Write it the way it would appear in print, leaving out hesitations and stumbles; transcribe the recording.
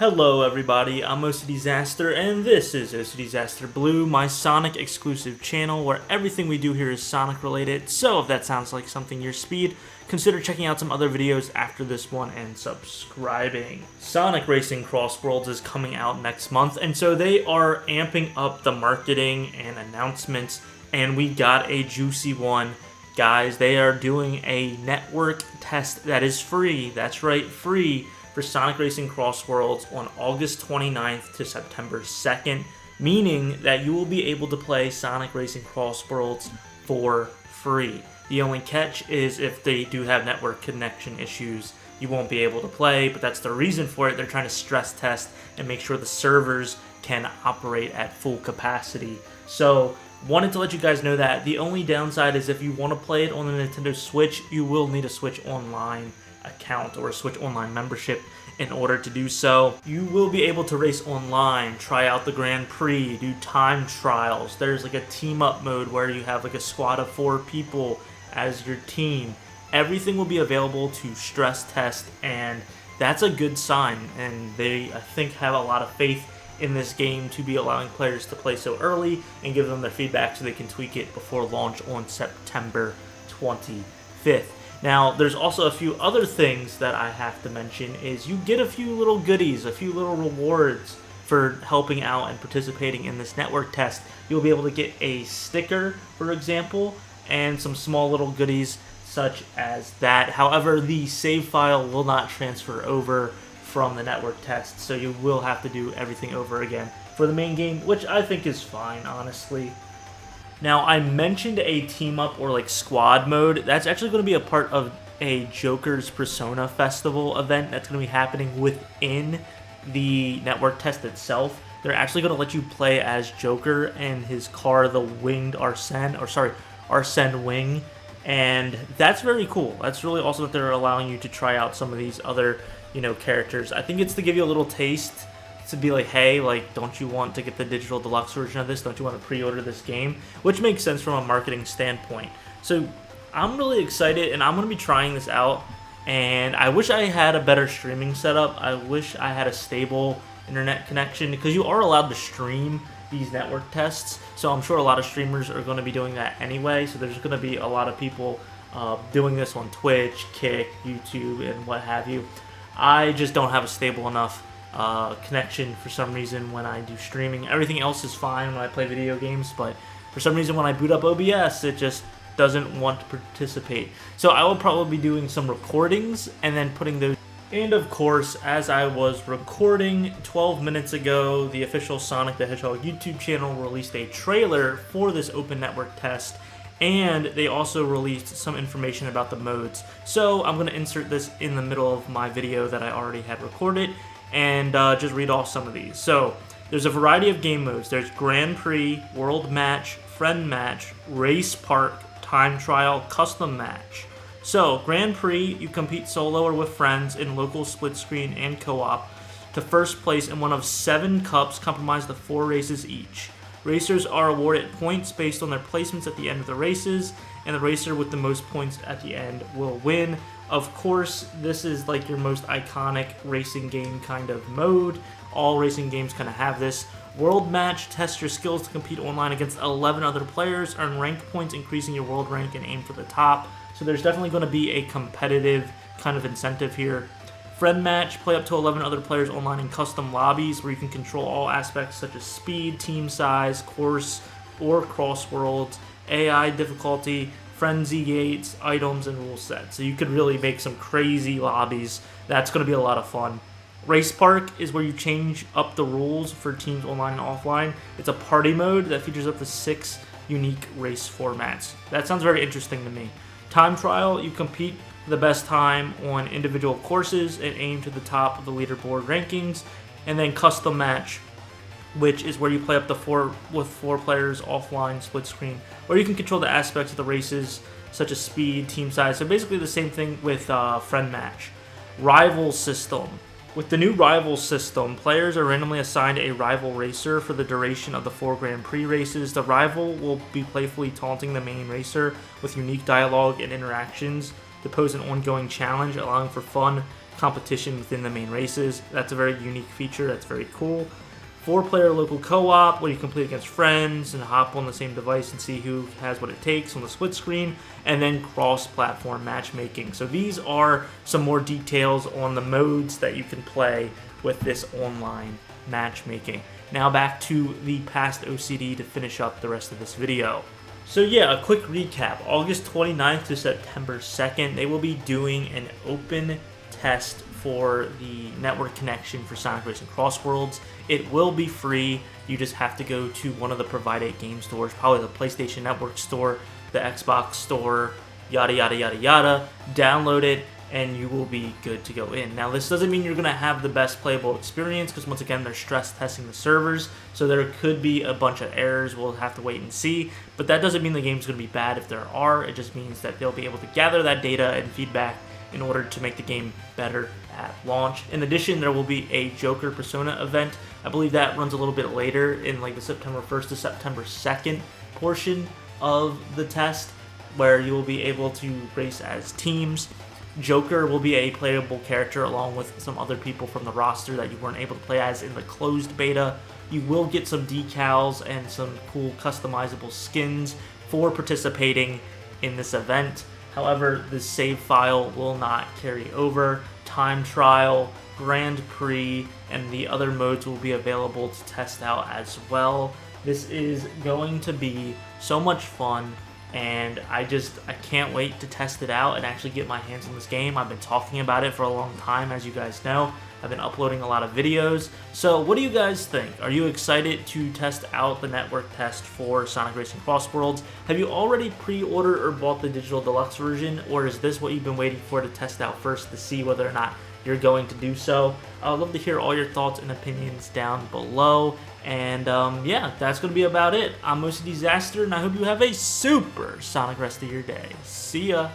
Hello everybody, I'm OCDsaster and this is OCDsaster Blue, my Sonic exclusive channel where everything we do here is Sonic related. So if that sounds like something your speed, consider checking out some other videos after this one and subscribing. Sonic Racing CrossWorlds is coming out next month, and so they are amping up the marketing and announcements, and we got a juicy one. Guys, they are doing a network test that is free, that's right, free, for Sonic Racing CrossWorlds on August 29th to September 2nd, meaning that you will be able to play Sonic Racing CrossWorlds for free. The only catch is if they do have network connection issues, you won't be able to play, but that's the reason for it. They're trying to stress test and make sure the servers can operate at full capacity. So, wanted to let you guys know that. The only downside is if you want to play it on the Nintendo Switch, you will need a Switch Online account or a Switch Online membership in order to do so. You will be able to race online, try out the Grand Prix, do time trials. There's like a team up mode where you have like a squad of 4 people as your team. Everything will be available to stress test, and that's a good sign, and they, I think, have a lot of faith in this game to be allowing players to play so early and give them their feedback so they can tweak it before launch on September 25th. Now, there's also a few other things that I have to mention is you get a few little goodies, a few little rewards for helping out and participating in this network test. You'll be able to get a sticker, for example, and some small little goodies such as that. However, the save file will not transfer over from the network test, so you will have to do everything over again for the main game, which I think is fine, honestly. Now, I mentioned a team-up or like squad mode. That's actually going to be a part of a Joker's Persona Festival event that's going to be happening within the network test itself. They're actually going to let you play as Joker and his car, the Winged Arsene, Arsene Wing, and that's very cool. That's really awesome that they're allowing you to try out some of these other, characters. I think it's to give you a little taste, to be like, hey, like, don't you want to get the digital deluxe version of this? Don't you want to pre-order this game? Which makes sense from a marketing standpoint. So I'm really excited, and I'm going to be trying this out, and I wish I had a better streaming setup. I wish I had a stable internet connection, because you are allowed to stream these network tests, so I'm sure a lot of streamers are going to be doing that anyway, so there's going to be a lot of people doing this on Twitch, Kick, YouTube, and what have you. I just don't have a stable enough connection for some reason when I do streaming. Everything else is fine when I play video games, but for some reason when I boot up OBS, it just doesn't want to participate. So I will probably be doing some recordings and then putting those. And of course, as I was recording 12 minutes ago, the official Sonic the Hedgehog YouTube channel released a trailer for this open network test, and they also released some information about the modes. So I'm going to insert this in the middle of my video that I already had recorded, and just read off some of these. So there's a variety of game modes. There's Grand Prix, World Match, Friend Match, Race Park, Time Trial, Custom Match. So Grand Prix, you compete solo or with friends in local split screen and co-op to first place in one of 7 cups comprised of 4 races each. Racers are awarded points based on their placements at the end of the races, and the racer with the most points at the end will win. Of course, this is like your most iconic racing game kind of mode. All racing games kind of have this. World Match, test your skills to compete online against 11 other players, earn rank points, increasing your world rank, and aim for the top. So there's definitely going to be a competitive kind of incentive here. Friend Match, play up to 11 other players online in custom lobbies where you can control all aspects such as speed, team size, course, or crossworlds, AI difficulty, frenzy gates, items, and rule sets. So you could really make some crazy lobbies. That's going to be a lot of fun. Race Park is where you change up the rules for teams online and offline. It's a party mode that features up to 6 unique race formats. That sounds very interesting to me. Time Trial, you compete for the best time on individual courses and aim to the top of the leaderboard rankings. And then Custom Match, which is where you play up to 4 players offline split screen, where you can control the aspects of the races such as speed, team size. So basically the same thing with Friend Match. Rival System. With the new rival system, players are randomly assigned a rival racer for the duration of the 4 Grand Prix races. The rival will be playfully taunting the main racer with unique dialogue and interactions to pose an ongoing challenge, allowing for fun competition within the main races. That's a very unique feature. That's very cool. 4-player local co-op where you can play against friends and hop on the same device and see who has what it takes on the split screen, and then cross-platform matchmaking. So these are some more details on the modes that you can play with this online matchmaking. Now back to the past OCD to finish up the rest of this video. So yeah, a quick recap. August 29th to September 2nd, they will be doing an open test for the network connection for Sonic Racing CrossWorlds. It will be free. You just have to go to one of the provided game stores, probably the PlayStation Network store, the Xbox store, yada yada yada yada. Download it and you will be good to go in. Now this doesn't mean you're going to have the best playable experience, because once again they're stress testing the servers, so there could be a bunch of errors. We'll have to wait and see, but that doesn't mean the game's going to be bad if there are. It just means that they'll be able to gather that data and feedback in order to make the game better at launch. In addition, there will be a Joker Persona event. I believe that runs a little bit later in like the September 1st to September 2nd portion of the test, where you will be able to race as teams. Joker will be a playable character along with some other people from the roster that you weren't able to play as in the closed beta. You will get some decals and some cool customizable skins for participating in this event. However, the save file will not carry over. Time Trial, Grand Prix, and the other modes will be available to test out as well. This is going to be so much fun, and I can't wait to test it out and actually get my hands on this game. I've been talking about it for a long time, as you guys know. I've been uploading a lot of videos. So what do you guys think? Are you excited to test out the network test for Sonic Racing CrossWorlds? Have you already pre-ordered or bought the digital deluxe version, or is this what you've been waiting for to test out first to see whether or not you're going to do so? I would love to hear all your thoughts and opinions down below. And yeah, that's going to be about it. I'm OCDsaster, and I hope you have a super Sonic rest of your day. See ya!